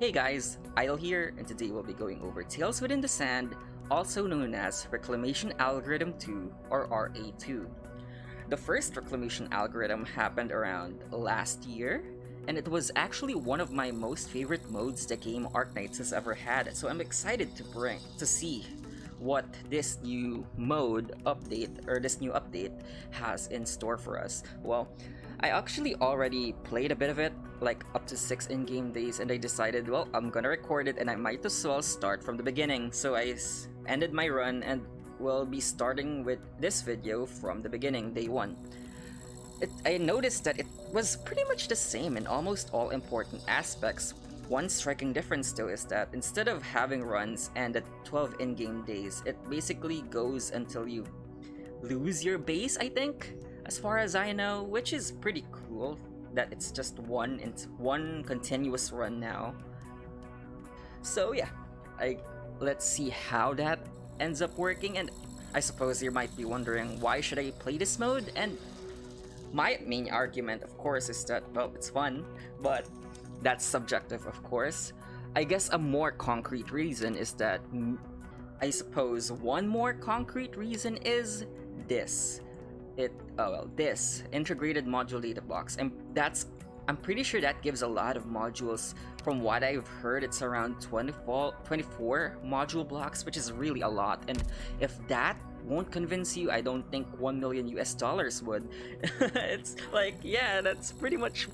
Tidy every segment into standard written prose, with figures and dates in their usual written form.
Hey guys, Idle here, and today we'll be going over Tales Within the Sand, also known as Reclamation Algorithm 2 or RA2. The first Reclamation Algorithm happened around last year, and it was actually one of my most favorite modes the game Arknights has ever had, so I'm excited to see what this new mode update, or this new update, has in store for us. Well, I actually already played a bit of it, like up to 6 in-game days, and I decided, well, I'm gonna record it and I might as well start from the beginning. So I ended my run and will be starting with this video from the beginning, day 1. I noticed that it was pretty much the same in almost all important aspects. One striking difference though is that instead of having runs and at 12 in-game days, it basically goes until you lose your base, I think, as far as I know, which is pretty cool that it's just one continuous run now. So yeah, let's see how that ends up working. And I suppose you might be wondering, why should I play this mode? And my main argument, of course, is that, well, it's fun, but that's subjective, of course. I guess a more concrete reason is that, I suppose one more concrete reason is this. This integrated module data blocks, and I'm pretty sure that gives a lot of modules. From what I've heard, it's around 24 module blocks, which is really a lot. And if that won't convince you, I don't think $1 million would. It's like, yeah, that's pretty much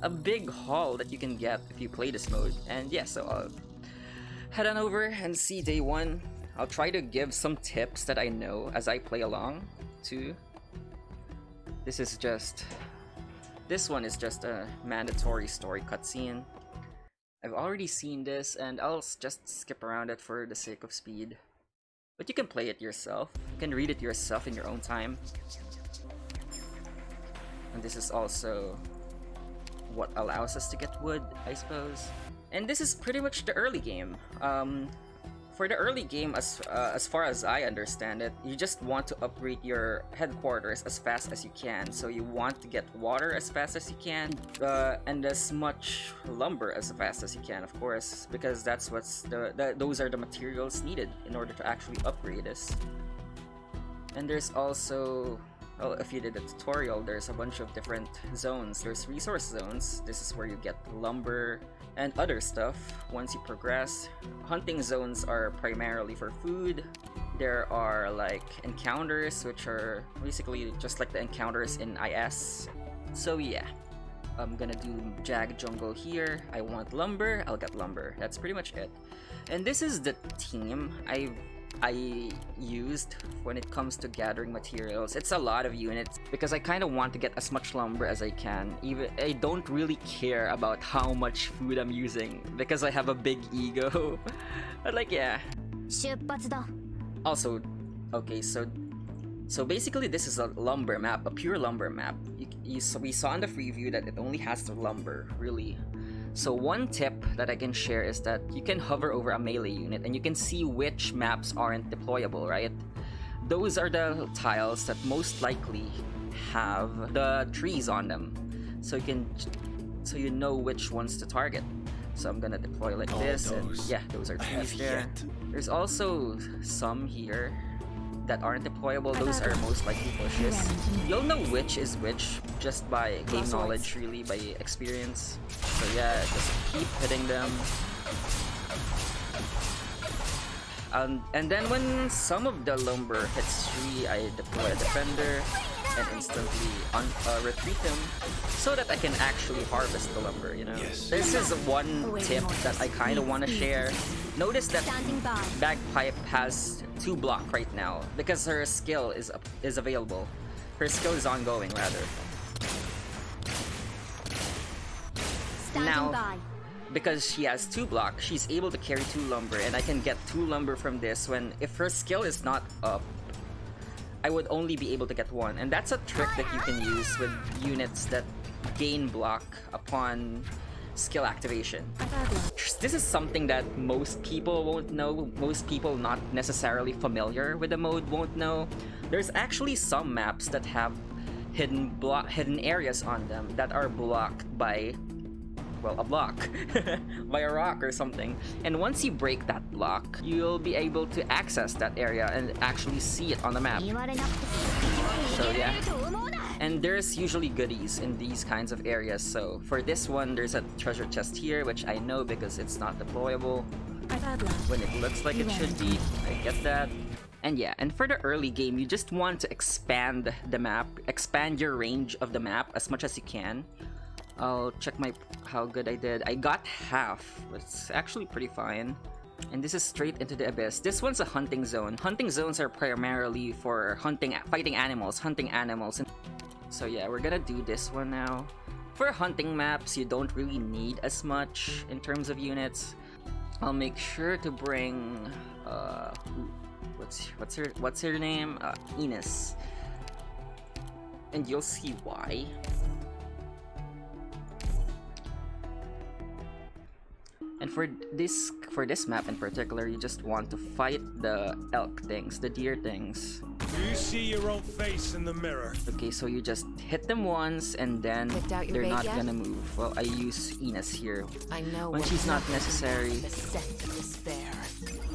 a big haul that you can get if you play this mode. And yeah, so I'll head on over and see day 1. I'll try to give some tips that I know as I play along too. This one is just a mandatory story cutscene. I've already seen this and I'll just skip around it for the sake of speed. But you can play it yourself. You can read it yourself in your own time. And this is also what allows us to get wood, I suppose. And this is pretty much the early game. For the early game, as far as I understand it, you just want to upgrade your headquarters as fast as you can. So you want to get water as fast as you can, and as much lumber as fast as you can, of course, because that's those are the materials needed in order to actually upgrade this. And there's also, well, if you did a tutorial, there's a bunch of different zones. There's resource zones. This is where you get lumber and other stuff once you progress. Hunting zones are primarily for food. There are like encounters, which are basically just like the encounters in IS. So yeah, I'm gonna do Jagged jungle here. I want lumber, I'll get lumber. That's pretty much it. And this is the team I used when it comes to gathering materials. It's a lot of units because I kind of want to get as much lumber as I can. I don't really care about how much food I'm using because I have a big ego. But like, yeah. Also, okay, so basically this is a lumber map, a pure lumber map. We saw in the preview that it only has the lumber, really. So one tip that I can share is that you can hover over a melee unit and you can see which maps aren't deployable, right? Those are the tiles that most likely have the trees on them. So you know which ones to target. So I'm gonna deploy like this, and yeah, those are trees there. There's also some here that aren't deployable. Those are most likely bushes. You'll know which is which just by game knowledge, really, by experience. So yeah, just keep hitting them. And then when some of the lumber hits tree, I deploy a defender and instantly retreat them so that I can actually harvest the lumber, you know? Yes. This is one tip that I kind of want to share. Notice that Bagpipe has 2 block right now because her skill is available. Her skill is ongoing, rather. Now, because she has 2 block, she's able to carry 2 lumber, and I can get 2 lumber from this when, if her skill is not up, I would only be able to get 1. And that's a trick that you can use with units that gain block upon skill activation. This is something that most people won't know, most people not necessarily familiar with the mode won't know. There's actually some maps that have hidden areas on them that are blocked by well, a block by a rock or something. And once you break that block, you'll be able to access that area and actually see it on the map. So yeah. And there's usually goodies in these kinds of areas. So for this one, there's a treasure chest here, which I know because it's not deployable when it looks like it should be. I get that. And yeah, and for the early game, you just want to expand the map, expand your range of the map as much as you can. I'll check how good I did. I got half. It's actually pretty fine. And this is straight into the abyss. This one's a hunting zone. Hunting zones are primarily for fighting animals, hunting animals. So yeah, we're gonna do this one now. For hunting maps, you don't really need as much in terms of units. I'll make sure to bring what's her name? Ines. And you'll see why. And for this map in particular, you just want to fight the elk things, the deer things. You see your own face in the mirror. Okay, so you just hit them once and then they're not gonna move. Well, I use Ines here when she's not necessary.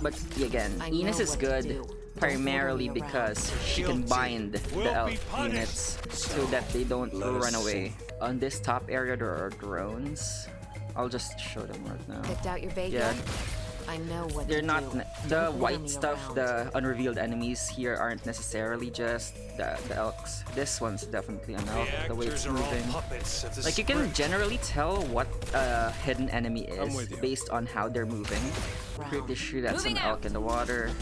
But again, Ines is good primarily because she can bind the elk units so that they don't run away. On this top area, there are drones. I'll just show them right now. Picked out your bait Yeah, yet? I know what they're to not do. the Don't white bully me stuff. around. The unrevealed enemies here aren't necessarily just the elks. This one's definitely an elk. The way it's moving, like you can generally tell what a hidden enemy is based on how they're moving. Pretty sure that's an elk in the water.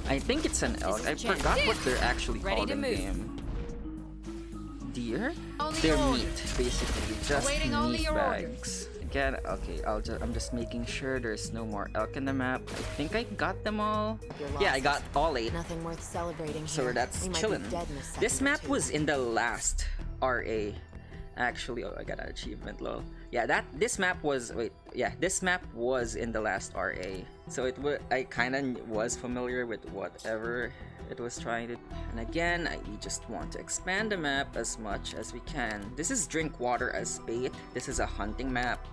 I think it's an elk. I forgot what they're actually called in the game. Deer? They're meat, basically, just meat bags. Again, okay, I'm just making sure there's no more elk in the map. I think I got them all. Yeah, I got all 8. Nothing worth celebrating So here. that's We might be chillin'. dead in a second This or map two. was in the last RA. Actually, oh, I got an achievement, lol. Yeah, this map was in the last RA. So I kind of was familiar with whatever it was trying to. And again, we just want to expand the map as much as we can. This is Drinkwater as bait. This is a hunting map.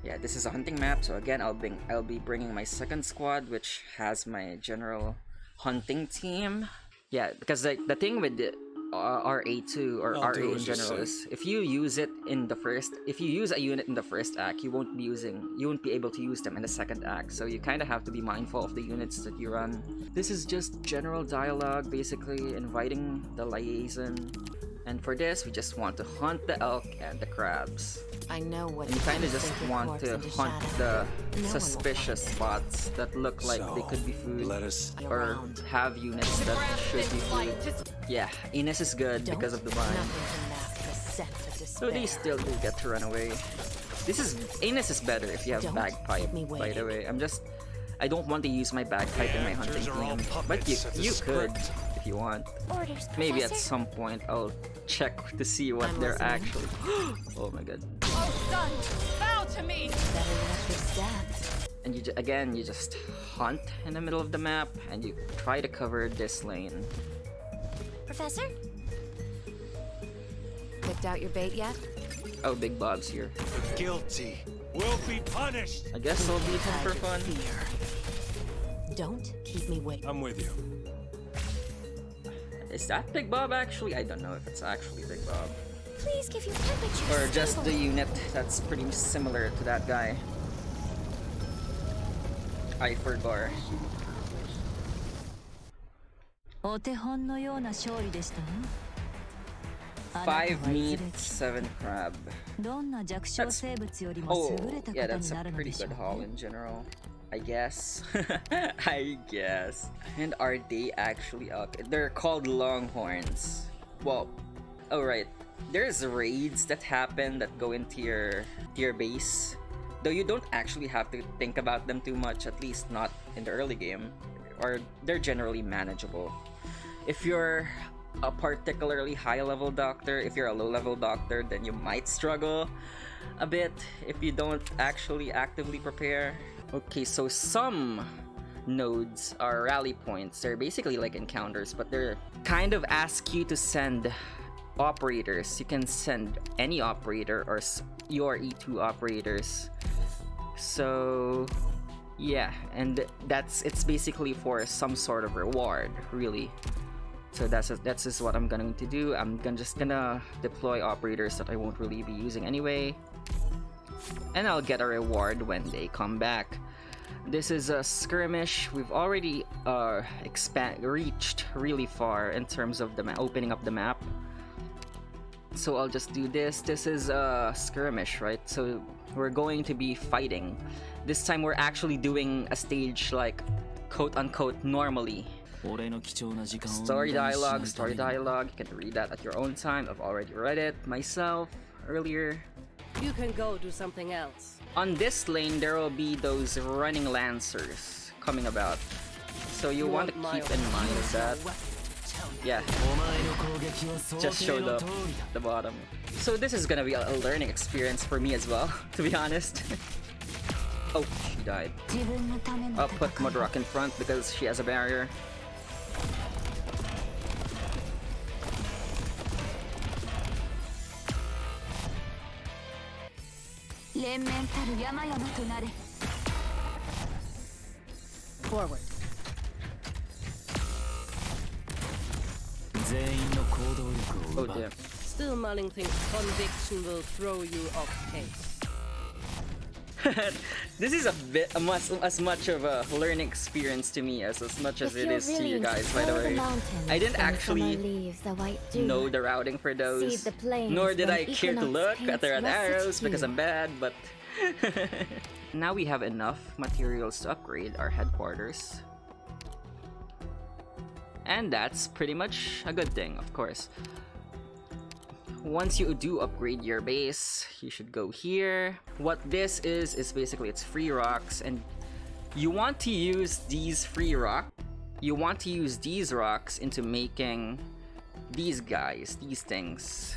Yeah, this is a hunting map. So again, I'll be bringing my second squad, which has my general hunting team. Yeah, because the thing with the RA2 or RA in general is if you use a unit in the first act, you won't be able to use them in the second act. So you kind of have to be mindful of the units that you run. This is just general dialogue, basically inviting the liaison. And for this, we just want to hunt the elk and the crabs. I know what And you kind of just sink your want corpse to into hunt shadow. the No one will suspicious find it. spots that look like they could be food, or Around. have units that should be food. Yeah, Ines is good because of the bind. Nothing can mask the scent of So they despair. still do get to run away. Ines is better if you have Don't bagpipe, keep me by the waiting. way. I don't want to use my bagpipe in my hunting team, but you could if you want. Orders, Maybe at Professor. some point I'll check to see what I'm they're listening. actually. Oh my god. Oh, son, bow to me. Better than a big death. And you just hunt in the middle of the map and you try to cover this lane. Professor? Picked out your bait yet? Oh, Big Bob's here. The guilty will be punished. I guess I'll beat him Hide for your fun. fear. Don't keep me waiting. I'm with you. Is that Big Bob actually? I don't know if it's actually Big Bob. Please give your temperature Or just stable. the unit that's pretty similar to that guy. I forgot. お手本のような勝利でしたね。 5 meat, 7 crab. どんな弱小生物よりも Oh, 優れたこ yeah, と that's にな a るの pretty でしょ good う haul ね。 in general. I guess. I guess. And are they actually elk? They're called longhorns. Well, oh right. There's raids that happen that go into your base. Though you don't actually have to think about them too much, at least not in the early game. Or they're generally manageable. If you're a particularly high level doctor, if you're a low level doctor, then you might struggle a bit if you don't actually actively prepare. Okay, so some nodes are rally points. They're basically like encounters, but they're kind of ask you to send operators. You can send any operator or your E2 operators. So yeah, and it's basically for some sort of reward, really. So that's just what I'm going to do. I'm just gonna deploy operators that I won't really be using anyway, and I'll get a reward when they come back. This is a skirmish. We've already reached really far in terms of the opening up the map. So I'll just do this. This is a skirmish, right? So we're going to be fighting. This time we're actually doing a stage like quote-unquote normally. Story dialogue. You can read that at your own time. I've already read it myself earlier. You can go do something else. On this lane, there will be those running lancers coming about. So you want to keep in mind that. Yeah, just showed up at the bottom. So this is gonna be a learning experience for me as well, to be honest. Oh, she died. I'll put Modrock in front because she has a barrier. Forward. Oh damn. Still mulling thinks conviction will throw you off pace. This is as much of a learning experience to me as much as it is to you guys, by the way. I didn't actually know the routing for those, nor did I care to look at the red arrows because I'm bad, but now we have enough materials to upgrade our headquarters. And that's pretty much a good thing, of course. Once you do upgrade your base, you should go here. What this is basically it's free rocks, and you want to use these free rocks. You want to use these rocks into making these guys, these things.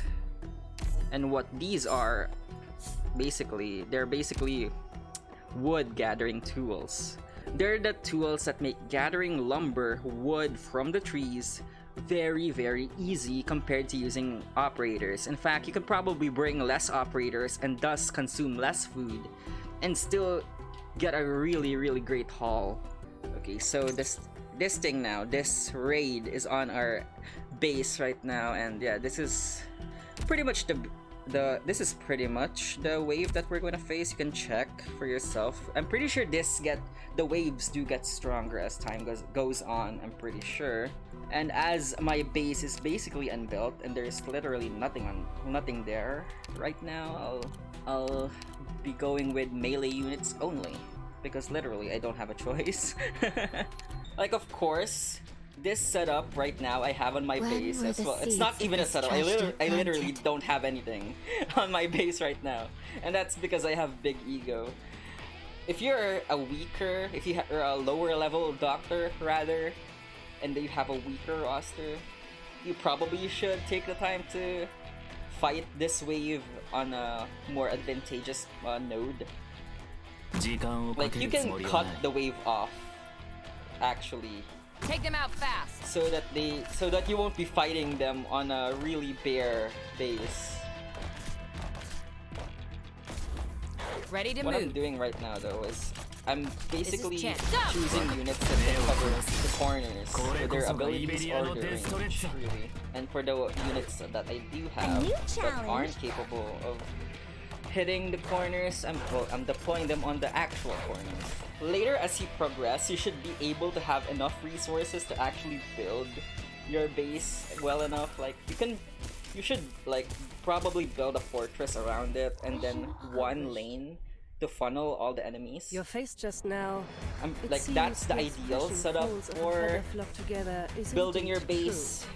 And what these are, basically, they're basically wood gathering tools. They're the tools that make gathering lumber, wood from the trees, very, very easy compared to using operators. In fact, you could probably bring less operators and thus consume less food and still get a really, really great haul. Okay, so this thing now, this raid is on our base right now, and yeah, this is pretty much this is pretty much the wave that we're gonna face. You can check for yourself. I'm pretty sure the waves do get stronger as time goes on, I'm pretty sure. And as my base is basically unbuilt and there's literally nothing there right now, I'll be going with melee units only because literally I don't have a choice. Like, of course, this setup right now I have on my base as well. It's not even a setup. I literally don't have anything on my base right now, and that's because I have big ego. If you're a weaker, if you are a lower level doctor rather, and you have a weaker roster, you probably should take the time to fight this wave on a more advantageous node. Like, you can cut the wave off, actually. Take them out fast. So that you won't be fighting them on a really bare base. Ready to What move. I'm doing right now though is I'm basically choosing units that can cover the corners with their abilities or their range, really. And for the units that I do have that aren't capable of hitting the corners, I'm deploying them on the actual corners. Later, as you progress, you should be able to have enough resources to actually build your base well enough. Like, you should like probably build a fortress around it and then one lane to funnel all the enemies. Your face just now. Like, that's the ideal setup for building your base,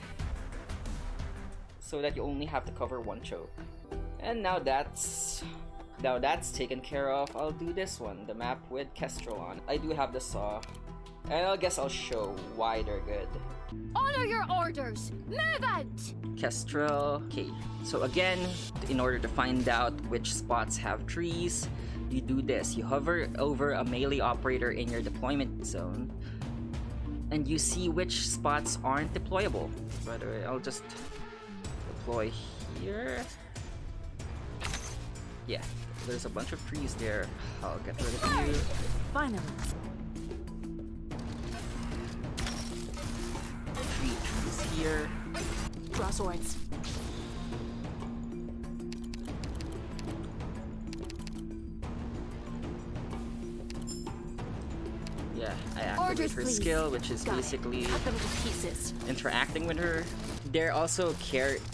so that you only have to cover one choke. And now that's taken care of, I'll do this one, the map with Kestrel on. I do have the saw, and I guess I'll show why they're good. Honor your orders. Move out. Kestrel. Okay, so again, in order to find out which spots have trees, you do this. You hover over a melee operator in your deployment zone, and you see which spots aren't deployable. By the way, I'll just deploy here. Yeah, there's a bunch of trees there. I'll get rid of you. Finally. 3 trees here. Draw swords. Yeah, I activate Orders, her please. skill, which is Got it. basically Cut them to pieces. interacting with her. They're also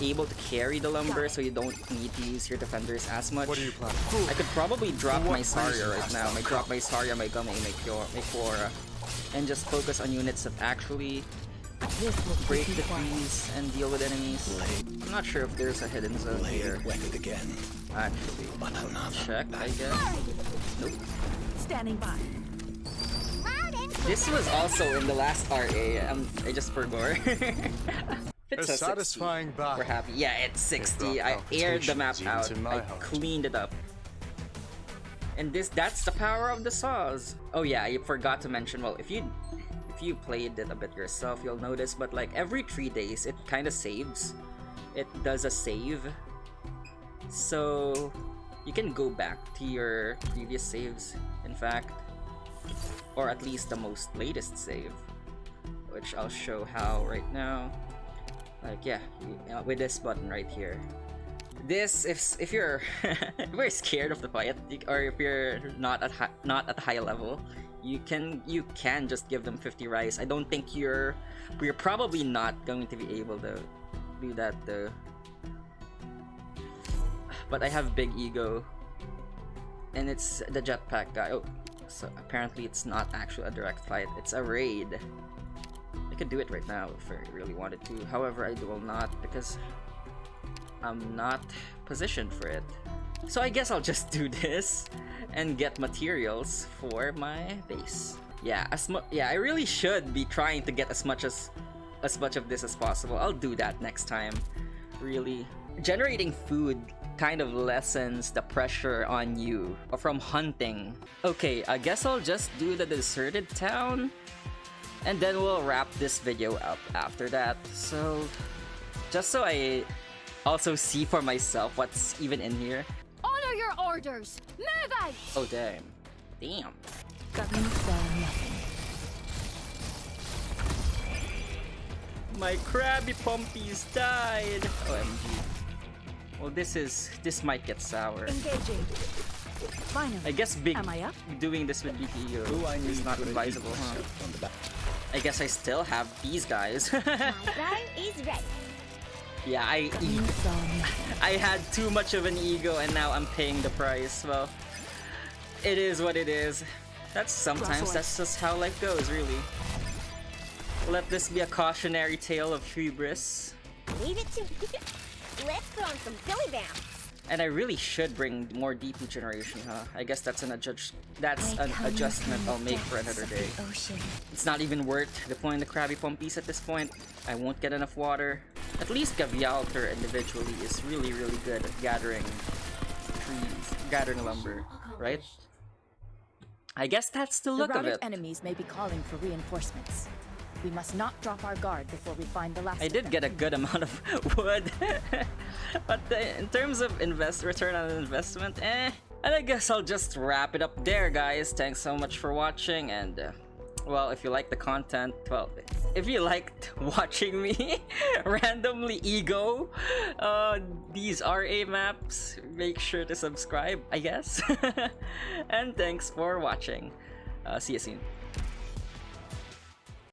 able to carry the lumber, Got it. so you don't need to use your defenders as much. What do you plan? I could probably drop For what my Saria reason right hast now. thou I drop my Saria, my Gummy, my Quora, and just focus on units that actually This will break keep the me quiet. trees and deal with enemies. I'm not sure if there's a hidden zone here. Wet it again. Actually, But another. check, I guess. Nope. Standing by. This was also in the last RA. I just forgot. It's A a 60. satisfying battle. We're happy. Yeah, it's 60. brought I aired the map palpitations out. even to my I heart. cleaned it up. And that's the power of the saws. Oh yeah, I forgot to mention, well, if you played it a bit yourself, you'll notice, but like every 3 days it kind of saves. It does a save. So you can go back to your previous saves, in fact. Or at least the most latest save, which I'll show how right now. Like yeah, with this button right here. This, if you're if you're scared of the fight, or if you're not at high level, you can just give them 50 rice. I don't think we're probably not going to be able to do that though. But I have big ego, and it's the Jetpack Guy. Oh. So apparently it's not actually a direct fight, it's a raid. I could do it right now if I really wanted to. However, I will not because I'm not positioned for it. So I guess I'll just do this and get materials for my base. Yeah, I really should be trying to get as much of this as possible. I'll do that next time. Really. Generating food kind of lessens the pressure on you from hunting. Okay, I guess I'll just do the deserted town, and then we'll wrap this video up after that. So, just so I also see for myself what's even in here. Honor your orders! Move out! Oh damn. Got me for nothing. My Krabby Pumpies died! OMG. Well, this might get sour. Engaging. Finally. I guess Am I up? doing this with BTU is not advisable, huh? I guess I still have these guys. My gun is ready. Yeah, Me for nothing. I had too much of an ego and now I'm paying the price. Well, it is what it is. Sometimes that's just how life goes, really. Let this be a cautionary tale of hubris. Leave it to Let's put on some Billy Bam. And I really should bring more DP generation, huh? I guess that's an adjustment I'll make for another day. It's not even worth deploying the Krabby Pumpies at this point. I won't get enough water. At least Gavialter individually is really good at gathering trees, gathering lumber, right? I guess that's the look of routed it. enemies may be calling for reinforcements. We must not drop our guard before we find the last I of did them. get a good amount of wood, but in terms of return on investment, eh. And I guess I'll just wrap it up there, guys. Thanks so much for watching, and well, if you like the content, well, if you liked watching me randomly ego these RA maps, make sure to subscribe, I guess. And thanks for watching. See you soon.